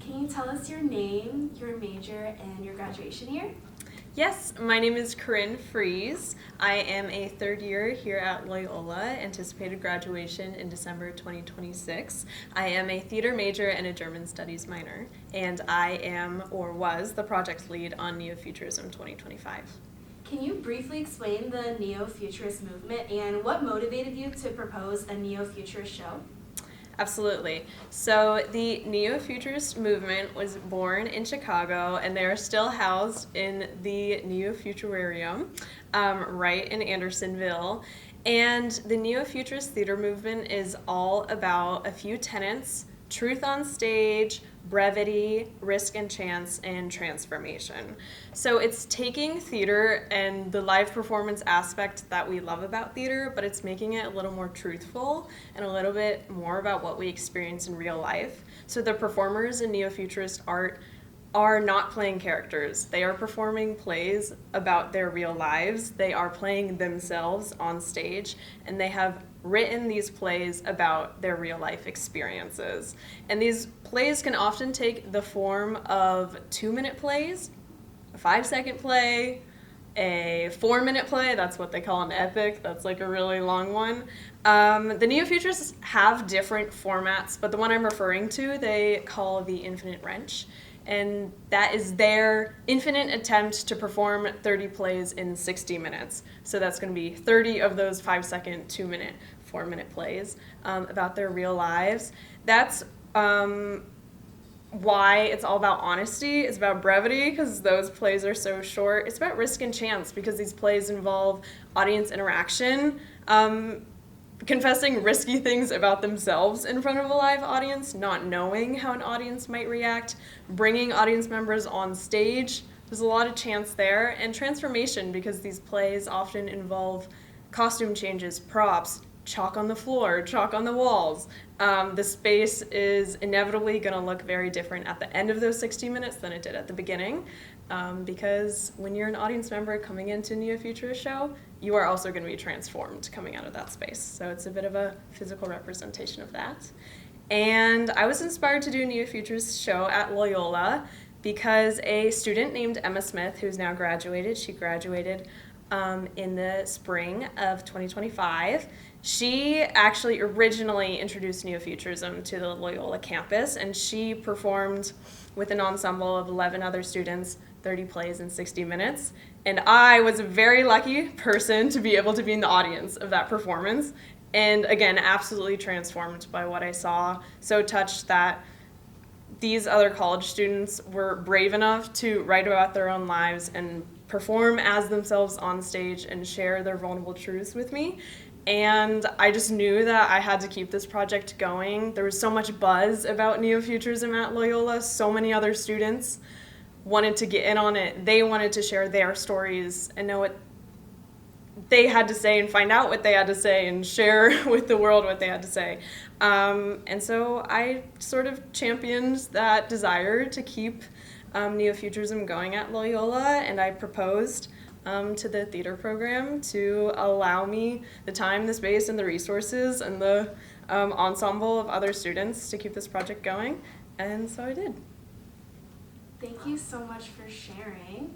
Can you tell us your name, your major, and your graduation year? Yes, my name is Corin. I am a third year here at Loyola, anticipated graduation in December 2026. I am a theater major and a German studies minor, and I am, or was, the project lead on Neo-Futurism 2025. Can you briefly explain the Neo-Futurist movement and what motivated you to propose a Neo-Futurist show? Absolutely. So the Neo-Futurist movement was born in Chicago, and they are still housed in the Neo-Futurarium, right in Andersonville. And the Neo-Futurist theater movement is all about a few tenets: truth on stage, brevity, risk and chance, and transformation. So it's taking theater and the live performance aspect that we love about theater, but it's making it a little more truthful and a little bit more about what we experience in real life. So the performers in neo-futurist art are not playing characters. They are performing plays about their real lives. They are playing themselves on stage, and they have written these plays about their real life experiences. And these plays can often take the form of 2-minute plays, a 5-second play, a 4-minute play. That's what they call an epic. That's like a really long one. The neo-futurists have different formats, but the one I'm referring to they call the Infinite Wrench. And that is their infinite attempt to perform 30 plays in 60 minutes. So that's going to be 30 of those 5-second, 2-minute, 4-minute plays about their real lives. That's why it's all about honesty. It's about brevity because those plays are so short. It's about risk and chance because these plays involve audience interaction, confessing risky things about themselves in front of a live audience, not knowing how an audience might react, bringing audience members on stage. There's a lot of chance there, and transformation because these plays often involve costume changes, props, chalk on the floor, chalk on the walls. The space is inevitably going to look very different at the end of those 60 minutes than it did at the beginning, because when you're an audience member coming into a Neo-Futurist show, you are also going to be transformed coming out of that space. So it's a bit of a physical representation of that. And I was inspired to do a Neo-Futurist show at Loyola because a student named Emma Smith, who's now graduated, she graduated in the spring of 2025. She actually originally introduced Neo-Futurism to the Loyola campus, and she performed with an ensemble of 11 other students, 30 plays in 60 minutes. And I was a very lucky person to be able to be in the audience of that performance. And again, absolutely transformed by what I saw. So touched that these other college students were brave enough to write about their own lives and perform as themselves on stage and share their vulnerable truths with me. And I just knew that I had to keep this project going. There was so much buzz about Neo-Futurism at Loyola. So many other students wanted to get in on it. They wanted to share their stories and know what they had to say and find out what they had to say and share with the world what they had to say. And so I sort of championed that desire to keep Neo-Futurism going at Loyola, and I proposed to the theater program to allow me the time, the space, and the resources and the ensemble of other students to keep this project going, and so I did. Thank you so much for sharing.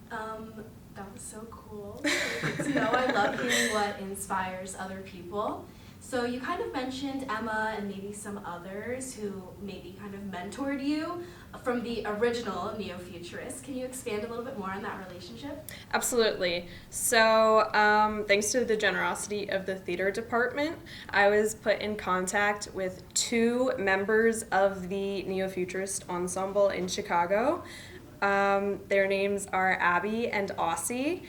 That was so cool. So good to know. I love hearing what inspires other people. So you kind of mentioned Emma and maybe some others who maybe kind of mentored you from the original Neo-Futurists. Can you expand a little bit more on that relationship? Absolutely. So thanks to the generosity of the theater department, I was put in contact with 2 members of the Neo-Futurist ensemble in Chicago. Their names are Abby and Aussie.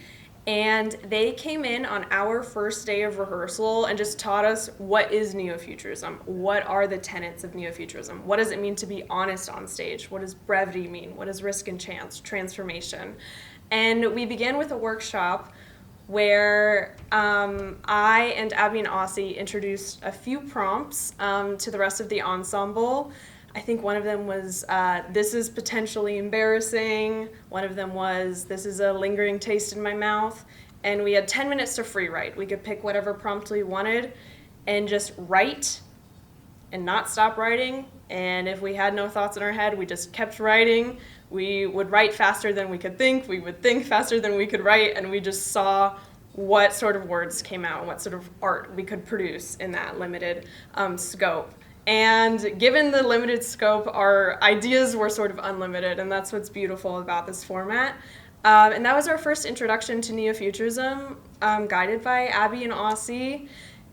And they came in on our first day of rehearsal and just taught us what is Neo-Futurism, what are the tenets of Neo-Futurism, what does it mean to be honest on stage, what does brevity mean, what is risk and chance, transformation. And we began with a workshop where I and Abby and Aussie introduced a few prompts to the rest of the ensemble. I think one of them was, this is potentially embarrassing. One of them was, this is a lingering taste in my mouth. And we had 10 minutes to free write. We could pick whatever prompt we wanted and just write and not stop writing. And if we had no thoughts in our head, we just kept writing. We would write faster than we could think. We would think faster than we could write. And we just saw what sort of words came out, what sort of art we could produce in that limited scope. And given the limited scope, our ideas were sort of unlimited, and that's what's beautiful about this format. And that was our first introduction to Neo-Futurism, guided by Abby and Aussie.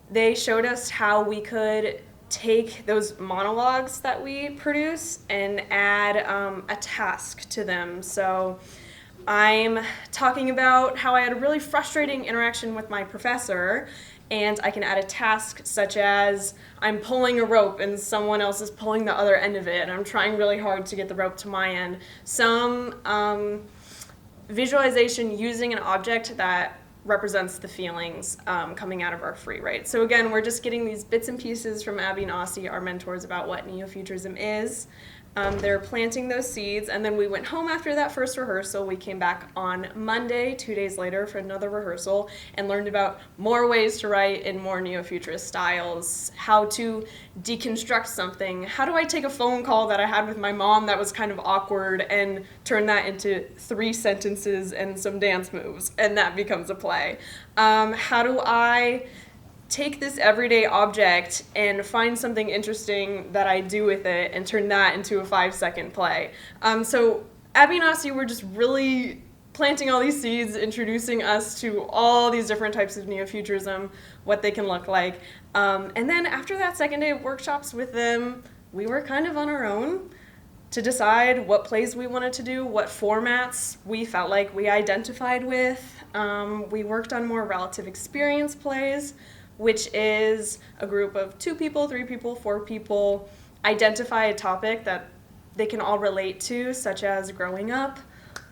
They showed us how we could take those monologues that we produce and add a task to them. So I'm talking about how I had a really frustrating interaction with my professor, and I can add a task such as I'm pulling a rope and someone else is pulling the other end of it, and I'm trying really hard to get the rope to my end. Some visualization using an object that represents the feelings coming out of our free write. So again, we're just getting these bits and pieces from Abby and Aussie, our mentors, about what Neo-Futurism is. They're planting those seeds, and then we went home after that first rehearsal. We came back on Monday, 2 days later, for another rehearsal, and learned about more ways to write in more neo-futurist styles, how to deconstruct something. How do I take a phone call that I had with my mom that was kind of awkward and turn that into 3 sentences and some dance moves, and that becomes a play? How do I take this everyday object and find something interesting that I do with it and turn that into a 5-second play? So Abby and Aussie were just really planting all these seeds, introducing us to all these different types of neo-futurism, what they can look like. And then after that second day of workshops with them, we were kind of on our own to decide what plays we wanted to do, what formats we felt like we identified with. We worked on more relative experience plays, which is a group of 2 people, 3 people, 4 people, identify a topic that they can all relate to, such as growing up,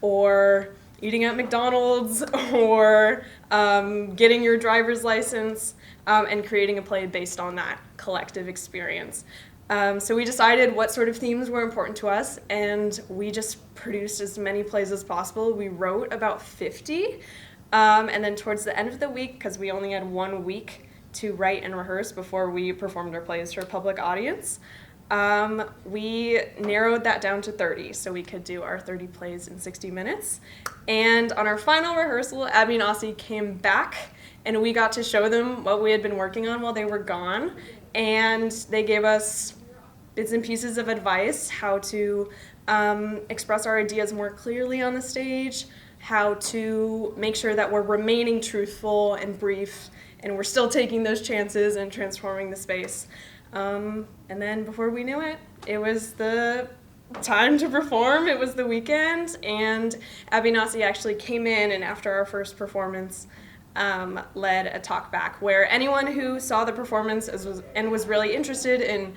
or eating at McDonald's, or getting your driver's license, and creating a play based on that collective experience. So we decided what sort of themes were important to us, and we just produced as many plays as possible. We wrote about 50, and then towards the end of the week, because we only had 1 week to write and rehearse before we performed our plays to a public audience, we narrowed that down to 30, so we could do our 30 plays in 60 minutes. And on our final rehearsal, Abby and Aussie came back, and we got to show them what we had been working on while they were gone, and they gave us bits and pieces of advice, how to express our ideas more clearly on the stage, how to make sure that we're remaining truthful and brief, and we're still taking those chances and transforming the space. And then before we knew it, it was the time to perform. It was the weekend, and Abby and Aussie actually came in, and after our first performance, led a talk back where anyone who saw the performance and was really interested in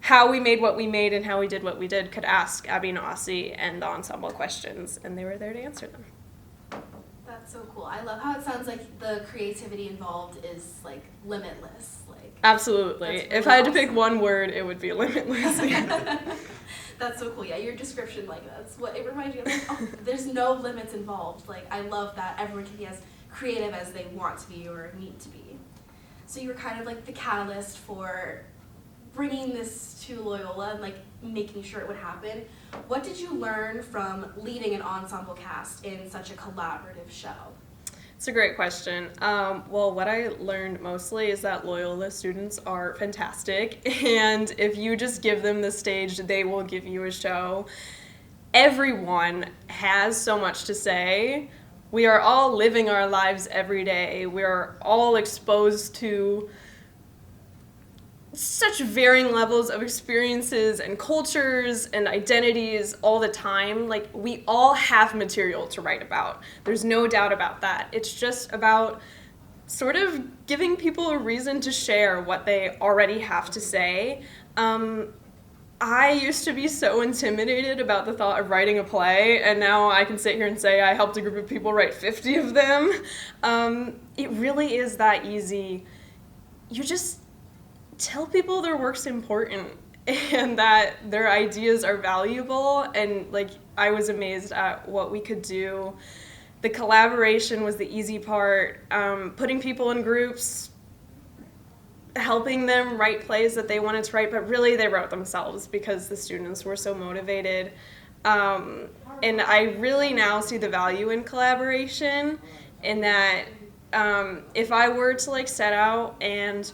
how we made what we made and how we did what we did could ask Abby and Aussie and the ensemble questions, and they were there to answer them. That's so cool. I love how it sounds like the creativity involved is like limitless. Like Absolutely. Really if I had to awesome. pick one word, it would be limitless. That's so cool. Yeah, your description, like that's what it reminds me of. Like, oh, there's no limits involved. Like I love that everyone can be as creative as they want to be or need to be. So you were kind of like the catalyst for bringing this to Loyola and like making sure it would happen. What did you learn from leading an ensemble cast in such a collaborative show? It's a great question. Well, what I learned mostly is that Loyola students are fantastic, and if you just give them the stage, they will give you a show. Everyone has so much to say. We are all living our lives every day. We are all exposed to such varying levels of experiences and cultures and identities all the time. Like, we all have material to write about. There's no doubt about that. It's just about sort of giving people a reason to share what they already have to say. I used to be so intimidated about the thought of writing a play, and now I can sit here and say I helped a group of people write 50 of them. It really is that easy. You just tell people their work's important and that their ideas are valuable, and like I was amazed at what we could do. The collaboration was the easy part. Putting people in groups, helping them write plays that they wanted to write, but really they wrote themselves because the students were so motivated. And I really now see the value in collaboration, in that if I were to like set out and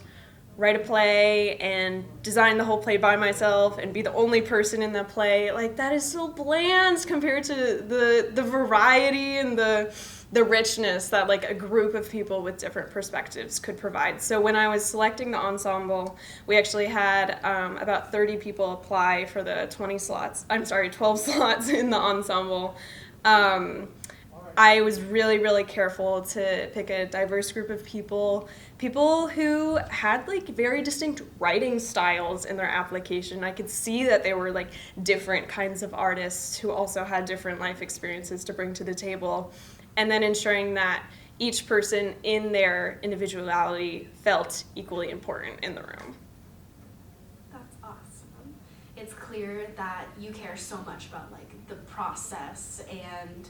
write a play and design the whole play by myself and be the only person in the play, like that is so bland compared to the variety and the richness that like a group of people with different perspectives could provide. So when I was selecting the ensemble, we actually had about 30 people apply for the 12 slots in the ensemble. I was really, really careful to pick a diverse group of people who had like very distinct writing styles in their application. I could see that they were like different kinds of artists who also had different life experiences to bring to the table, and then ensuring that each person in their individuality felt equally important in the room. That's awesome. It's clear that you care so much about like the process and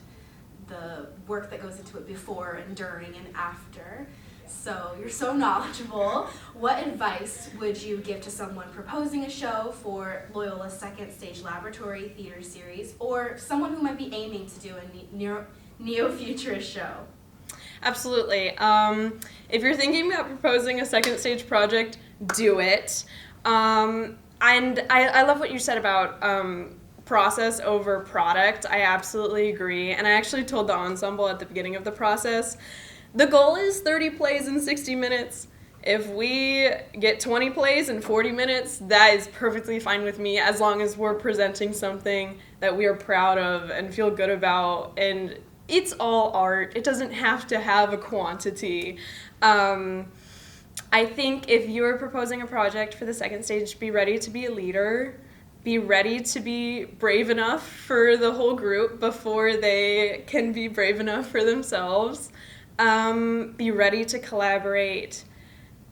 the work that goes into it before and during and after. So you're so knowledgeable. What advice would you give to someone proposing a show for Loyola's Second Stage Laboratory Theater Series, or someone who might be aiming to do a Neo-Futurist show? Absolutely. If you're thinking about proposing a second stage project, do it. And I love what you said about process over product. I absolutely agree. And I actually told the ensemble at the beginning of the process, the goal is 30 plays in 60 minutes. If we get 20 plays in 40 minutes, that is perfectly fine with me, as long as we're presenting something that we are proud of and feel good about. And it's all art. It doesn't have to have a quantity. I think if you're proposing a project for the second stage, be ready to be a leader. Be ready to be brave enough for the whole group before they can be brave enough for themselves. Be ready to collaborate.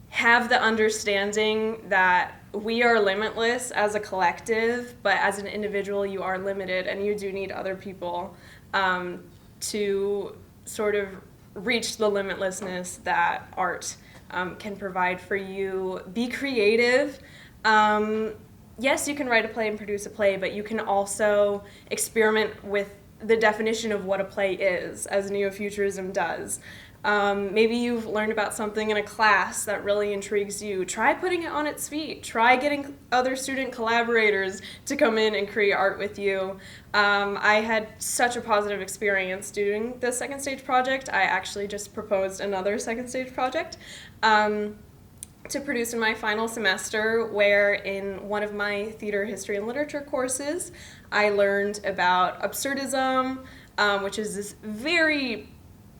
Have the understanding that we are limitless as a collective, but as an individual you are limited, and you do need other people to sort of reach the limitlessness that art can provide for you. Be creative. Yes, you can write a play and produce a play, but you can also experiment with the definition of what a play is, as Neo-Futurism does. Maybe you've learned about something in a class that really intrigues you. Try putting it on its feet. Try getting other student collaborators to come in and create art with you. I had such a positive experience doing the second stage project. I actually just proposed another second stage project to produce in my final semester, where in one of my theater history and literature courses, I learned about absurdism, which is this very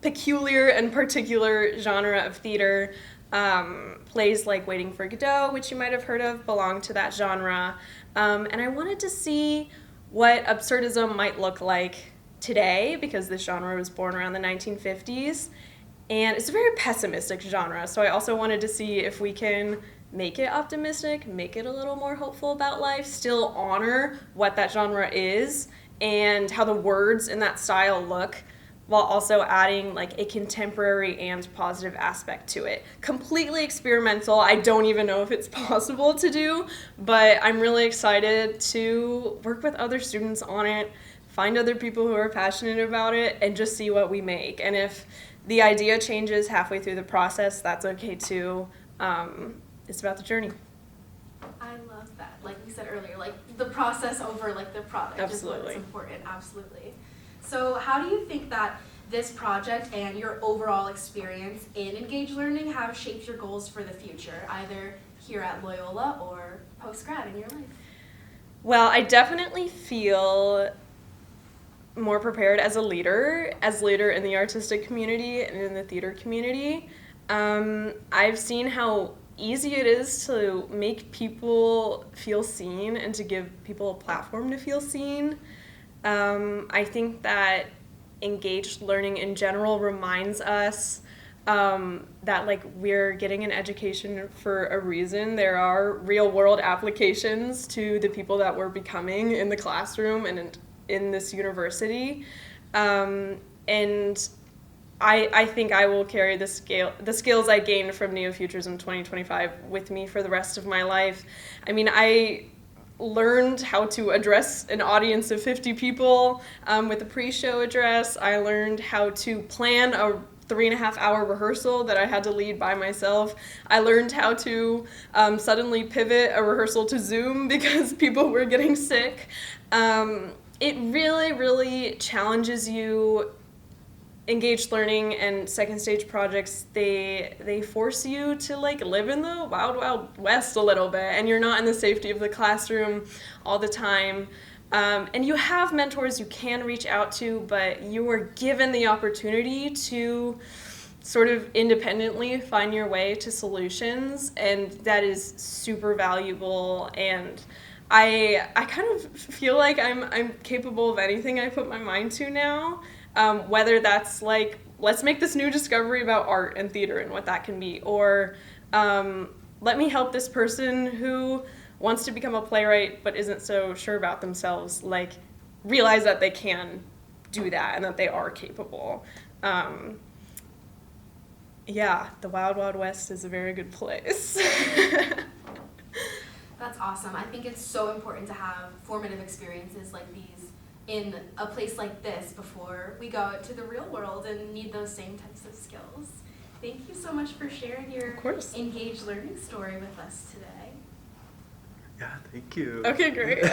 peculiar and particular genre of theater. Plays like Waiting for Godot, which you might have heard of, belong to that genre. And I wanted to see what absurdism might look like today, because this genre was born around the 1950s. And it's a very pessimistic genre, so I also wanted to see if we can make it optimistic, make it a little more hopeful about life, still honor what that genre is and how the words in that style look, while also adding like a contemporary and positive aspect to it. Completely experimental. I don't even know if it's possible to do, but I'm really excited to work with other students on it, find other people who are passionate about it, and just see what we make. And if the idea changes halfway through the process, that's okay too. It's about the journey. I love that. Like we said earlier, like the process over like the product. Absolutely. Is what's important. Absolutely. So how do you think that this project and your overall experience in engaged learning have shaped your goals for the future, either here at Loyola or post-grad in your life? Well, I definitely feel more prepared as a leader in the artistic community and in the theater community. I've seen how easy it is to make people feel seen and to give people a platform to feel seen. I think that engaged learning in general reminds us that like we're getting an education for a reason. There are real world applications to the people that we're becoming in the classroom and in this university. And I think I will carry the skills I gained from Neo-Futurism 2025 with me for the rest of my life. I mean, I learned how to address an audience of 50 people with a pre-show address. I learned how to plan a 3.5-hour rehearsal that I had to lead by myself. I learned how to suddenly pivot a rehearsal to Zoom because people were getting sick. It really, really challenges you. Engaged learning and second stage projects, they force you to like live in the wild, wild west a little bit, and you're not in the safety of the classroom all the time. And you have mentors you can reach out to, but you are given the opportunity to sort of independently find your way to solutions, and that is super valuable. And I kind of feel like I'm capable of anything I put my mind to now. Whether that's like, let's make this new discovery about art and theater and what that can be, or let me help this person who wants to become a playwright but isn't so sure about themselves, like realize that they can do that and that they are capable. Yeah, the Wild Wild West is a very good place. That's awesome. I think it's so important to have formative experiences like these in a place like this before we go out to the real world and need those same types of skills. Thank you so much for sharing your engaged learning story with us today. Yeah, thank you. Okay, great.